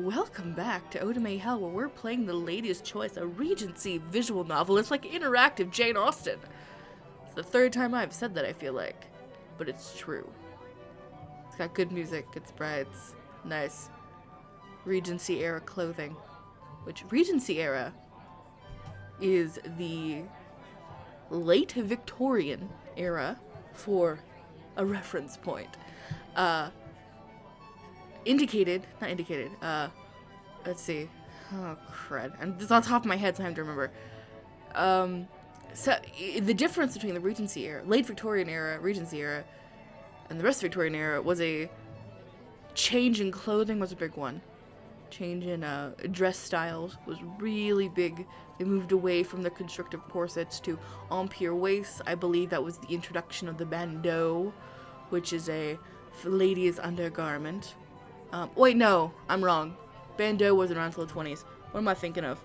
Welcome back to Otome Hell, where we're playing the latest choice, a Regency visual novel. It's like interactive Jane Austen. It's the third time I've said that, I feel like. But it's true. It's got good music, good sprites, nice Regency era clothing. Which, Regency era is the late Victorian era for a reference point. Let's see. Oh, crud. And this is on top of my head, so I have to remember. So, the difference between the Regency era, late Victorian era, Regency era, and the rest of Victorian era was a change in clothing was a big one. Change in dress styles was really big. They moved away from the constrictive corsets to empire waists. I believe that was the introduction of the bandeau, which is a lady's undergarment. Wait, no, I'm wrong. Bandeau wasn't around until the 20s. What am I thinking of?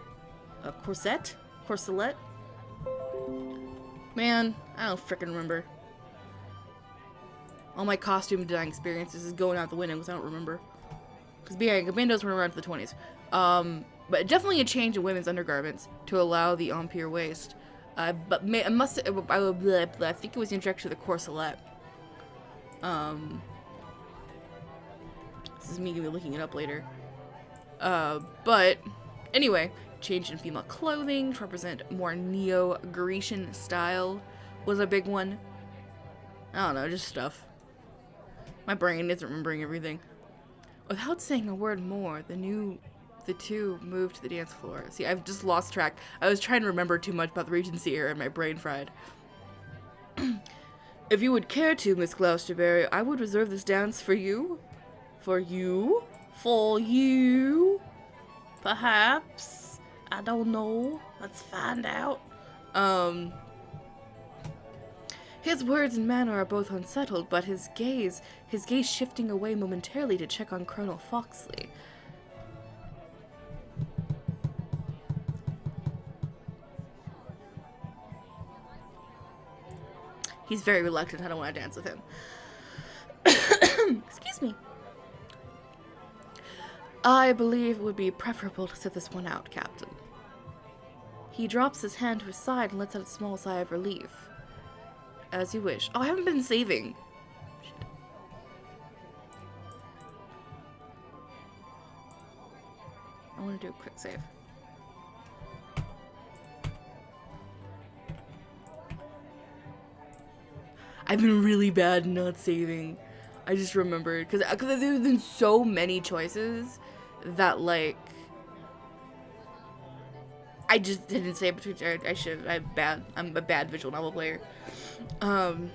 A corset? Corselet? Man, I don't frickin' remember. All my costume design experiences is going out the window because I don't remember. Because bandeaus were around to the 20s. But definitely a change in women's undergarments to allow the empire waist. I think it was the introduction of the corselet. This is me gonna be looking it up later. But anyway, change in female clothing to represent more neo-Grecian style was a big one. I don't know, just stuff. My brain isn't remembering everything. Without saying a word more, the two moved to the dance floor. See, I've just lost track. I was trying to remember too much about the Regency era and my brain fried. If you would care to, Miss Gloucesterbury, I would reserve this dance for you. For you? For you? Perhaps? I don't know. Let's find out. His words and manner are both unsettled, but his gaze shifting away momentarily to check on Colonel Foxley. He's very reluctant. I don't want to dance with him. Excuse me. I believe it would be preferable to sit this one out, Captain. He drops his hand to his side and lets out a small sigh of relief. As you wish. Oh, I haven't been saving. Shit. I want to do a quick save. I've been really bad not saving. I just remembered because there's been so many choices that like I just didn't say between. I should. I'm a bad visual novel player. And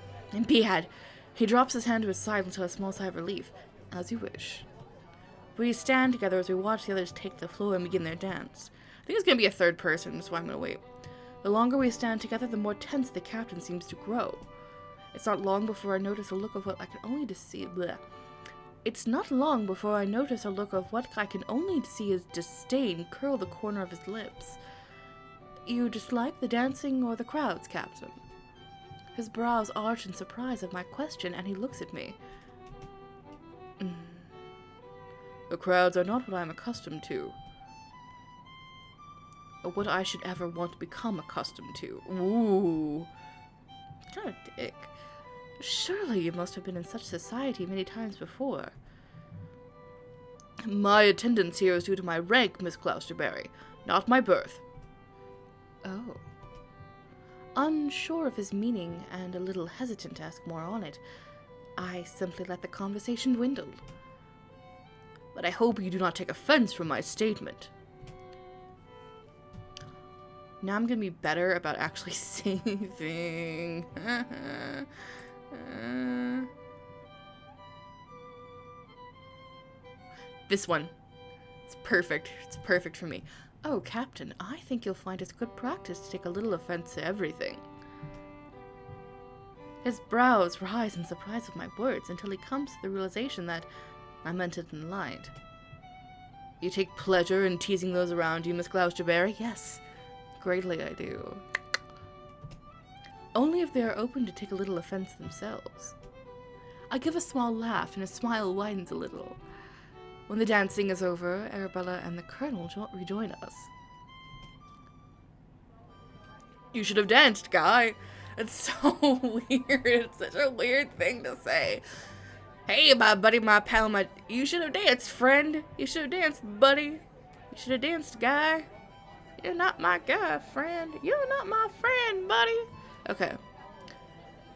bad. He drops his hand to his side until a small sigh of relief. As you wish. We stand together as we watch the others take the floor and begin their dance. I think it's gonna be a third person, so I'm gonna wait. The longer we stand together, the more tense the captain seems to grow. It's not long before I notice a look of what I can only see. Bleh. It's not long before I notice a look of what I can only see as disdain curl the corner of his lips. You dislike the dancing or the crowds, Captain? His brows arch in surprise at my question, and he looks at me. The crowds are not what I am accustomed to. Or what I should ever want to become accustomed to. Ooh. Kind of dick. Surely you must have been in such society many times before. My attendance here is due to my rank, Miss Gloucesterbury, not my birth. Oh. Unsure of his meaning and a little hesitant to ask more on it, I simply let the conversation dwindle. But I hope you do not take offense from my statement. Now I'm gonna be better about actually saving. This one. It's perfect. It's perfect for me. Oh, Captain, I think you'll find it's good practice to take a little offense to everything. His brows rise in surprise of my words until he comes to the realization that I meant it in light. You take pleasure in teasing those around you, Miss Gloucesterbury? Yes, greatly I do. Only if they are open to take a little offense themselves. I give a small laugh, and his smile widens a little. When the dancing is over, Arabella and the Colonel rejoin us. You should have danced, Guy. It's so weird. It's such a weird thing to say. Hey, my buddy, my pal, you should have danced, friend. You should have danced, buddy. You should have danced, Guy. You're not my guy, friend. You're not my friend, buddy. Okay.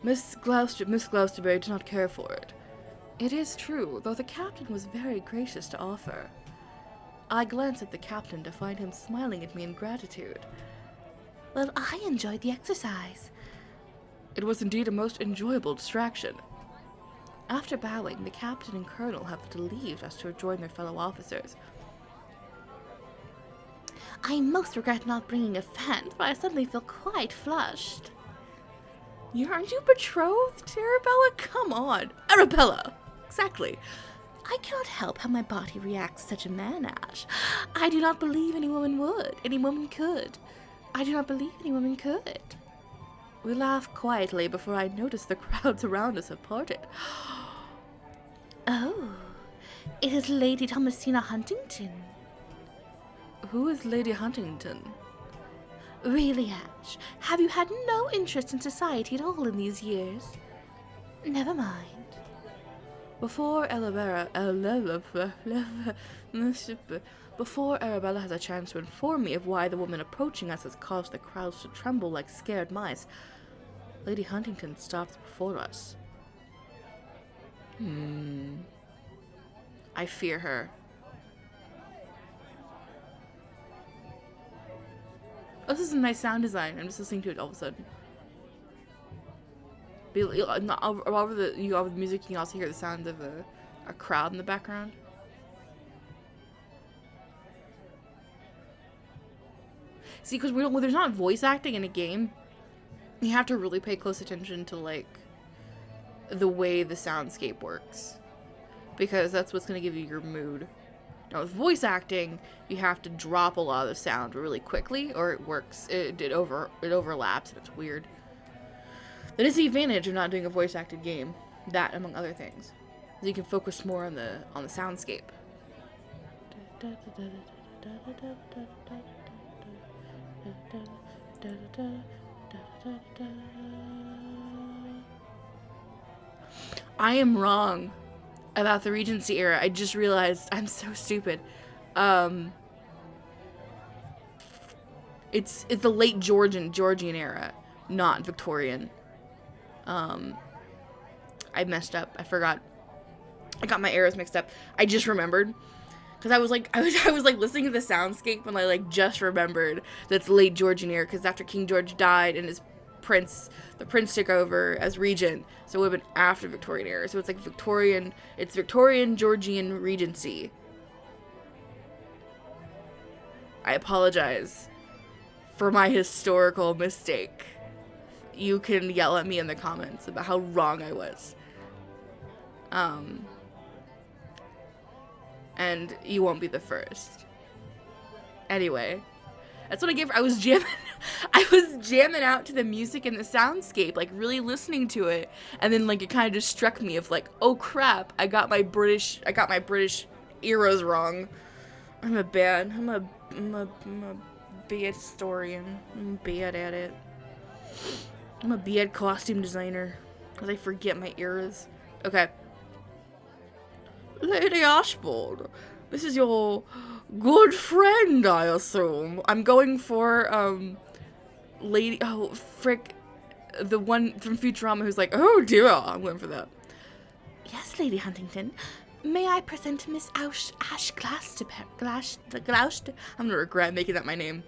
Miss Gloucesterbury did not care for it. It is true, though the captain was very gracious to offer. I glanced at the captain to find him smiling at me in gratitude. Well, I enjoyed the exercise. It was indeed a most enjoyable distraction. After bowing, the captain and colonel have to leave us to rejoin their fellow officers. I most regret not bringing a fan, for I suddenly feel quite flushed. Aren't you betrothed, Arabella? Come on. Arabella! Exactly. I cannot help how my body reacts to such a man, Ashe. I do not believe any woman would. Any woman could. I do not believe any woman could. We laughed quietly before I noticed the crowds around us had parted. Oh, it is Lady Thomasina Huntington. Who is Lady Huntington? Really, Ashe, have you had no interest in society at all in these years? Never mind. Before Arabella has a chance to inform me of why the woman approaching us has caused the crowds to tremble like scared mice, Lady Huntington stops before us. I fear her. Oh, this is a nice sound design. I'm just listening to it all of a sudden. Over the music, you can also hear the sound of a crowd in the background. See, because there's not voice acting in a game, you have to really pay close attention to, like, the way the soundscape works. Because that's what's going to give you your mood. Now, with voice acting, you have to drop a lot of the sound really quickly, or it works. It overlaps, and it's weird. That is the advantage of not doing a voice acted game. That, among other things, so you can focus more on the soundscape. I am wrong about the Regency era. I just realized I'm so stupid. It's the late Georgian era, not Victorian. I messed up. I forgot. I got my eras mixed up. I just remembered. Because I was listening to the soundscape and I like just remembered that's late Georgian era, because after King George died and the prince took over as regent, so it would have been after Victorian era. So it's like Victorian Georgian Regency. I apologize for my historical mistake. You can yell at me in the comments about how wrong I was. And you won't be the first. Anyway, that's what I gave. I was jamming out to the music and the soundscape, like really listening to it, and then like it kind of just struck me of like, oh crap, I got my British eras wrong. I'm a bad historian. I'm bad at it. I'm a bad costume designer because I forget my eras. Okay. Lady Ashbourne, this is your good friend, I assume. I'm going for, the one from Futurama who's like, oh dear, I'm going for that. Yes, Lady Huntington. May I present Miss Ashe Gloucester? I'm gonna regret making that my name.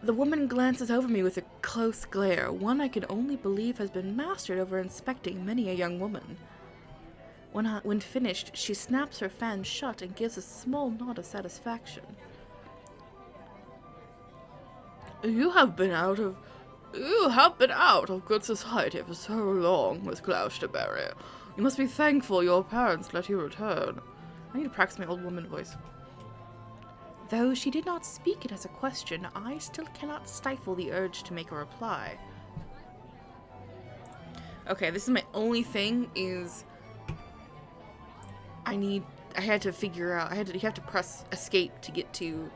The woman glances over me with a close glare, one I can only believe has been mastered over inspecting many a young woman. When finished, she snaps her fan shut and gives a small nod of satisfaction. You have been out of good society for so long, Miss Gloucesterbury. You must be thankful your parents let you return. I need to practice my old woman voice. Though she did not speak it as a question, I still cannot stifle the urge to make a reply. Okay, this is my only thing is... I need I had to figure out, you have to press escape to get to,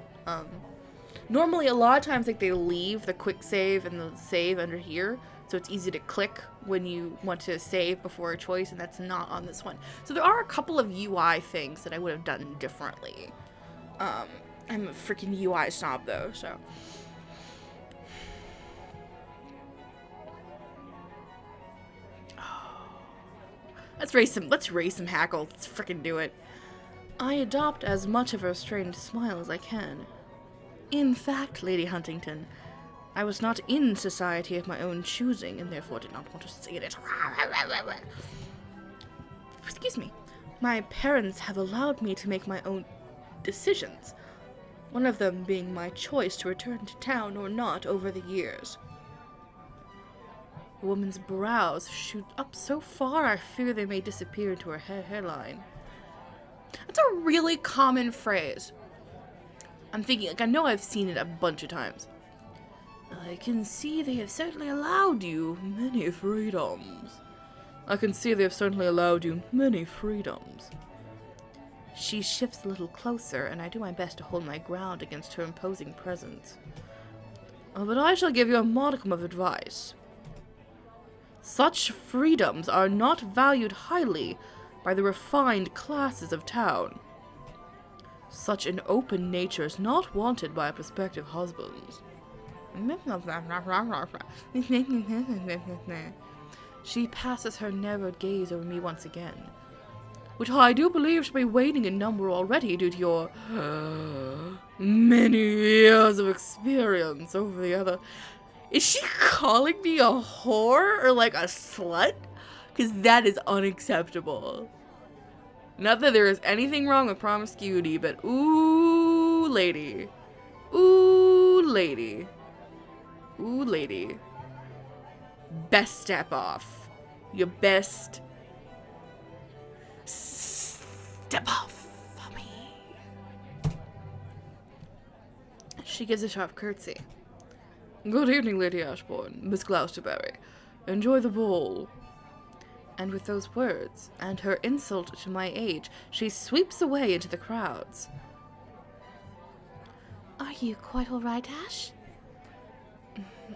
normally a lot of times, like, they leave the quick save and the save under here, so it's easy to click when you want to save before a choice, and that's not on this one. So there are a couple of UI things that I would have done differently. I'm a freaking UI snob, though, so. Let's raise some hackle. Let's freaking do it. I adopt as much of a strained smile as I can. In fact, Lady Huntington, I was not in society of my own choosing, and therefore did not want to see it. Excuse me. My parents have allowed me to make my own decisions, one of them being my choice to return to town or not over the years. The woman's brows shoot up so far I fear they may disappear into her hairline. That's a really common phrase. I'm thinking, like, I know I've seen it a bunch of times. I can see they have certainly allowed you many freedoms. She shifts a little closer, and I do my best to hold my ground against her imposing presence. But I shall give you a modicum of advice. Such freedoms are not valued highly by the refined classes of town. Such an open nature is not wanted by prospective husbands. She passes her narrowed gaze over me once again, which I do believe should be waning in number already due to your many years of experience over the other. Is she calling me a whore or like a slut? Because that is unacceptable. Not that there is anything wrong with promiscuity, but ooh, lady. Ooh, lady. Ooh, lady. Best step off. Your best step off for me. She gives a sharp curtsy. Good evening, Lady Ashbourne, Miss Gloucesterbury. Enjoy the ball. And with those words, and her insult to my age, she sweeps away into the crowds. Are you quite all right, Ashe?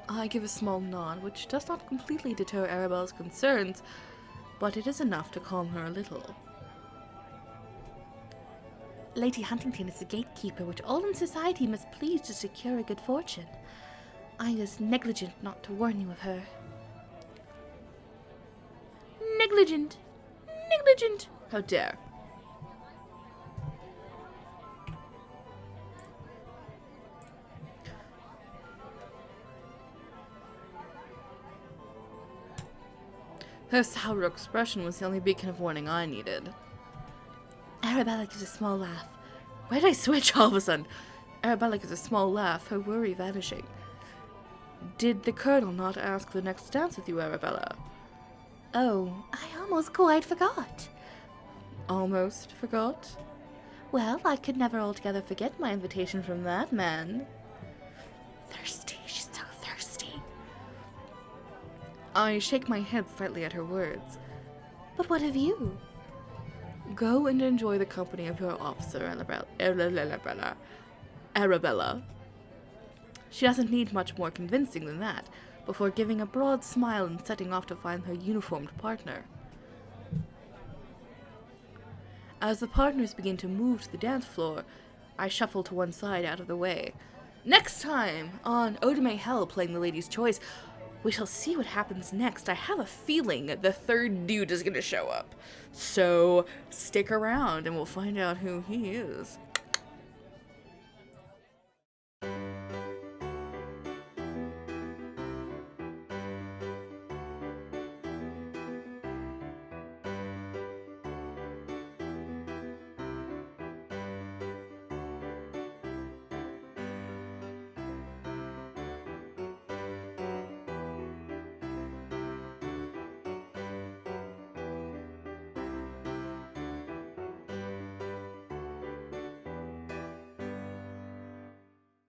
I give a small nod, which does not completely deter Arabella's concerns, but it is enough to calm her a little. Lady Huntington is the gatekeeper which all in society must please to secure a good fortune. I was negligent not to warn you of her. Negligent! Negligent! How dare! Her sour expression was the only beacon of warning I needed. Arabella gives a small laugh. Where did I switch all of a sudden? Arabella gives a small laugh, her worry vanishing. Did the Colonel not ask the next dance with you, Arabella? Oh, I almost quite forgot. Almost forgot? Well, I could never altogether forget my invitation from that man. Thirsty, she's so thirsty. I shake my head slightly at her words. But what of you? Go and enjoy the company of your officer, Arabella. She doesn't need much more convincing than that, before giving a broad smile and setting off to find her uniformed partner. As the partners begin to move to the dance floor, I shuffle to one side out of the way. Next time on Otome Hell playing the Lady's Choice, we shall see what happens next. I have a feeling the third dude is going to show up. So stick around and we'll find out who he is.